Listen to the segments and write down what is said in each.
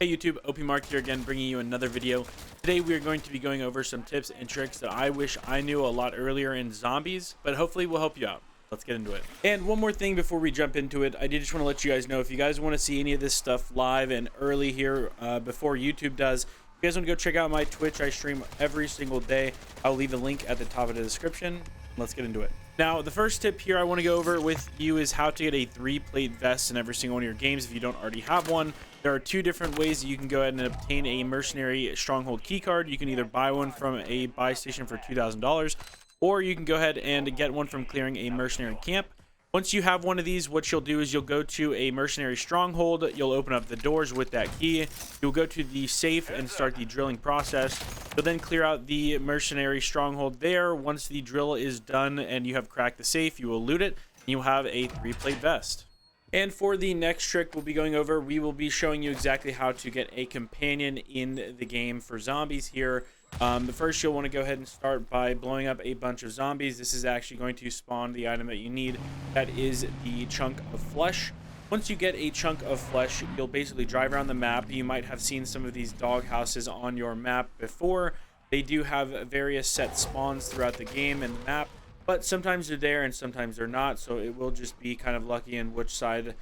Hey YouTube, OP Mark here again, bringing you another video. Today we are going to be going over some tips and tricks that I wish I knew a lot earlier in zombies, but hopefully will help you out. Let's get into it. And one more thing before we jump into it, I did just want to let you guys know, if you guys want to see any of this stuff live and early here before YouTube does, if you guys want to go check out my Twitch, I stream every single day. I'll leave a link at the top of the description. Let's get into it. Now, the first tip here I want to go over with you is how to get a 3-plate vest in every single one of your games if you don't already have one. There are two different ways that you can go ahead and obtain a mercenary stronghold keycard. You can either buy one from a buy station for $2,000, or you can go ahead and get one from clearing a mercenary camp. Once you have one of these, what you'll do is you'll go to a mercenary stronghold. You'll open up the doors with that key. You'll go to the safe and start the drilling process. You'll then clear out the mercenary stronghold there. Once the drill is done and you have cracked the safe, you will loot it, and you'll have a 3-plate vest. And for the next trick we'll be going over, we will be showing you exactly how to get a companion in the game for zombies here. But first, you'll want to go ahead and start by blowing up a bunch of zombies. This is actually going to spawn the item that you need. That is the chunk of flesh. Once you get a chunk of flesh, you'll basically drive around the map. You might have seen some of these dog houses on your map before. They do have various set spawns throughout the game and the map, but sometimes they're there and sometimes they're not, so it will just be kind of lucky in which side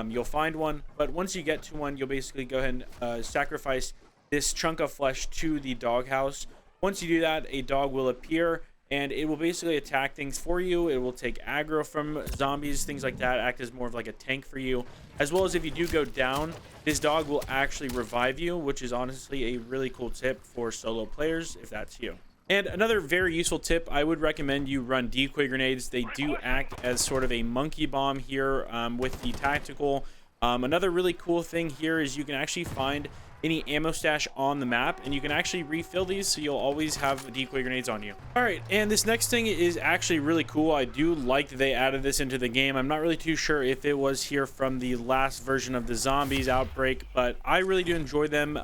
you'll find one. But once you get to one, you'll basically go ahead and sacrifice this chunk of flesh to the dog house. Once you do that, a dog will appear and it will basically attack things for you. It will take aggro from zombies, things like that, act as more of like a tank for you. As well as if you do go down, this dog will actually revive you, which is honestly a really cool tip for solo players if that's you. And another very useful tip, I would recommend you run decoy grenades. They do act as sort of a monkey bomb here with the tactical. Another really cool thing here is you can actually find any ammo stash on the map, and you can actually refill these, so you'll always have decoy grenades on you. All right, and this next thing is actually really cool. I do like that they added this into the game. I'm not really too sure if it was here from the last version of the zombies outbreak, but I really do enjoy them.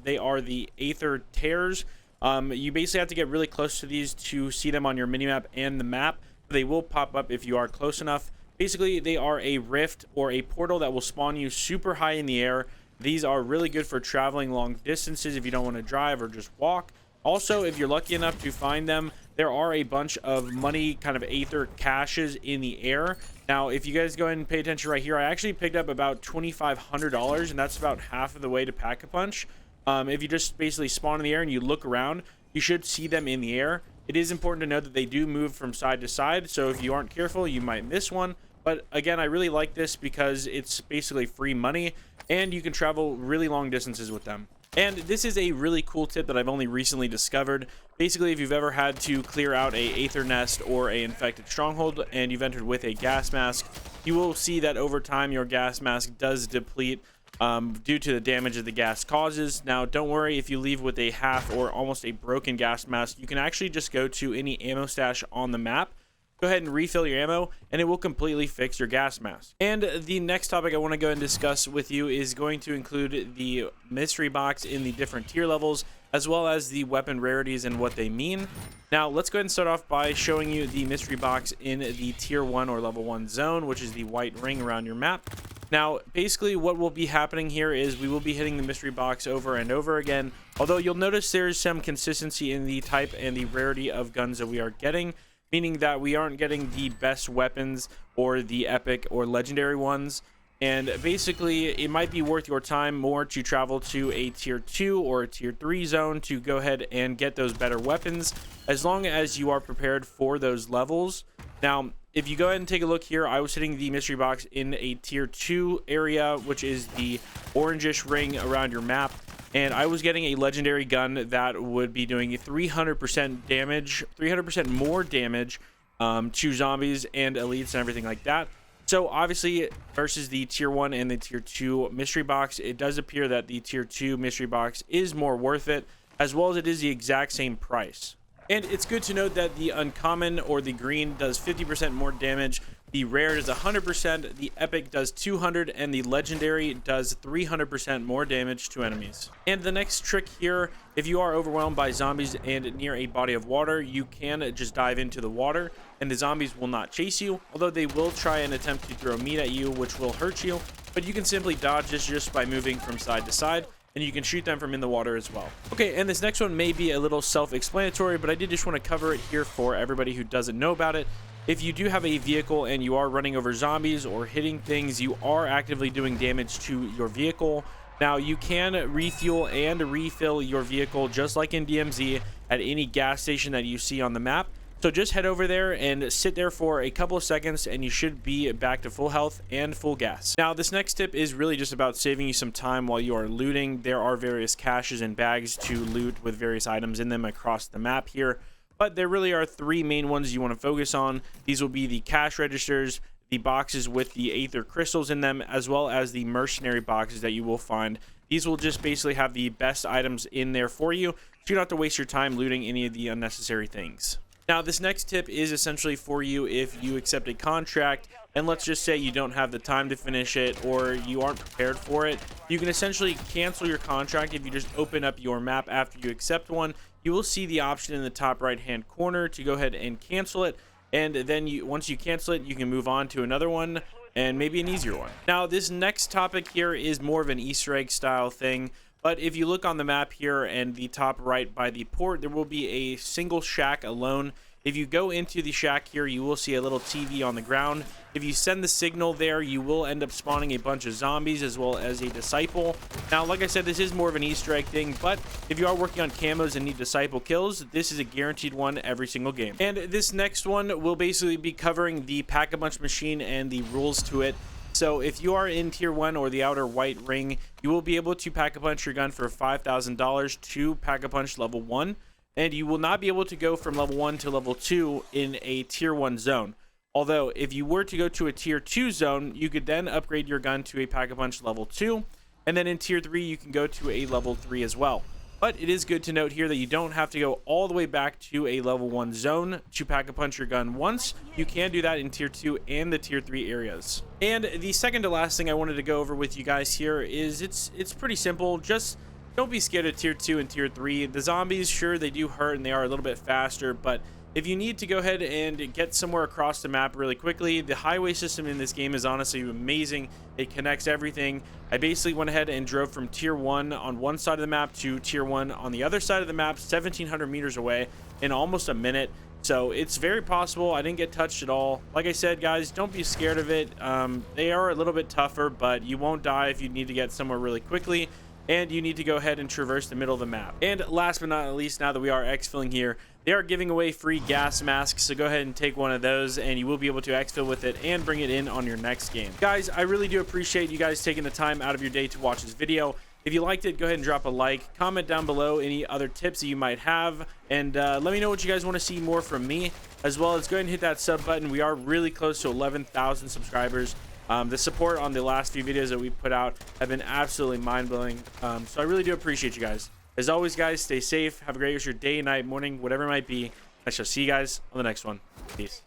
They are the Aether Tears. You basically have to get really close to these to see them on your minimap and the map. They will pop up if you are close enough. Basically, they are a rift or a portal that will spawn you super high in the air. These are really good for traveling long distances if you don't want to drive or just walk. Also, if you're lucky enough to find them, there are a bunch of money kind of Aether caches in the air. Now, if you guys go ahead and pay attention right here, I actually picked up about $2,500, and that's about half of the way to Pack-a-Punch. If you just basically spawn in the air and you look around, you should see them in the air. It is important to note that they do move from side to side, so if you aren't careful, you might miss one. But again, I really like this because it's basically free money and you can travel really long distances with them. And this is a really cool tip that I've only recently discovered. Basically, if you've ever had to clear out a Aether nest or a infected stronghold and you've entered with a gas mask, you will see that over time your gas mask does deplete due to the damage that the gas causes. Now, don't worry if you leave with a half or almost a broken gas mask. You can actually just go to any ammo stash on the map, go ahead and refill your ammo, and it will completely fix your gas mask. And the next topic I want to go and discuss with you is going to include the mystery box in the different tier levels, as well as the weapon rarities and what they mean. Now, let's go ahead and start off by showing you the mystery box in the tier 1 or level 1 zone, which is the white ring around your map. Now, basically what will be happening here is we will be hitting the mystery box over and over again, although you'll notice there's some consistency in the type and the rarity of guns that we are getting, meaning that we aren't getting the best weapons or the epic or legendary ones. And basically, it might be worth your time more to travel to a tier 2 or a tier 3 zone to go ahead and get those better weapons, as long as you are prepared for those levels. Now, if you go ahead and take a look here, I was hitting the mystery box in a tier 2 area, which is the orangish ring around your map. And I was getting a legendary gun that would be doing 300% damage, 300% more damage to zombies and elites and everything like that. So obviously, versus the tier 1 and the tier 2 mystery box, it does appear that the tier 2 mystery box is more worth it, as well as it is the exact same price. And it's good to note that the uncommon or the green does 50% more damage, the rare does 100%, the epic does 200, and the legendary does 300% more damage to enemies. And the next trick here, if you are overwhelmed by zombies and near a body of water, you can just dive into the water and the zombies will not chase you, although they will try and attempt to throw meat at you, which will hurt you, but you can simply dodge this just by moving from side to side. and you can shoot them from in the water as well. Okay, and this next one may be a little self-explanatory, but I did just want to cover it here for everybody who doesn't know about it. If you do have a vehicle and you are running over zombies or hitting things, you are actively doing damage to your vehicle. Now, you can refuel and refill your vehicle just like in DMZ at any gas station that you see on the map. So just head over there and sit there for a couple of seconds and you should be back to full health and full gas. Now, this next tip is really just about saving you some time while you are looting. There are various caches and bags to loot with various items in them across the map here, but there really are three main ones you want to focus on. These will be the cash registers, the boxes with the aether crystals in them, as well as the mercenary boxes that you will find. These will just basically have the best items in there for you, so you don't have to waste your time looting any of the unnecessary things. Now, this next tip is essentially for you if you accept a contract and let's just say you don't have the time to finish it or you aren't prepared for it. You can essentially cancel your contract. If you just open up your map after you accept one, you will see the option in the top right hand corner to go ahead and cancel it, and then once you cancel it, you can move on to another one and maybe an easier one. Now, this next topic here is more of an Easter egg style thing. But if you look on the map here and the top right by the port, there will be a single shack alone. If you go into the shack here, you will see a little TV on the ground. If you send the signal there, you will end up spawning a bunch of zombies as well as a disciple. Now, like I said, this is more of an Easter egg thing, but if you are working on camos and need disciple kills, this is a guaranteed one every single game. And this next one will basically be covering the Pack-a-Punch machine and the rules to it. So if you are in tier 1 or the outer white ring, you will be able to pack-a-punch your gun for $5,000 to pack-a-punch level 1, and you will not be able to go from level 1 to level 2 in a tier 1 zone. Although if you were to go to a tier 2 zone, you could then upgrade your gun to a pack-a-punch level 2, and then in tier 3 you can go to a level 3 as well. But it is good to note here that you don't have to go all the way back to a level 1 zone to pack-a-punch your gun once. You can do that in tier 2 and the tier 3 areas. And the second to last thing I wanted to go over with you guys here is it's pretty simple. Just don't be scared of tier 2 and tier 3. The zombies, sure, they do hurt and they are a little bit faster, but if you need to go ahead and get somewhere across the map really quickly, the highway system in this game is honestly amazing. It connects everything. I basically went ahead and drove from tier 1 on one side of the map to tier 1 on the other side of the map, 1,700 meters away in almost a minute. So it's very possible. I didn't get touched at all. Like I said, guys, don't be scared of it. They are a little bit tougher, but you won't die if you need to get somewhere really quickly. And you need to go ahead and traverse the middle of the map. And last but not least, now that we are exfilling here, they are giving away free gas masks, so go ahead and take one of those and you will be able to exfil with it and bring it in on your next game. Guys, I really do appreciate you guys taking the time out of your day to watch this video. If you liked it, go ahead and drop a like, comment down below any other tips that you might have, and let me know what you guys want to see more from me, as well as go ahead and hit that sub button. We are really close to 11,000 subscribers. The support on the last few videos that we put out have been absolutely mind-blowing. So I really do appreciate you guys. As always, guys, stay safe. Have a great rest of your day, night, morning, whatever it might be. I shall see you guys on the next one. Peace.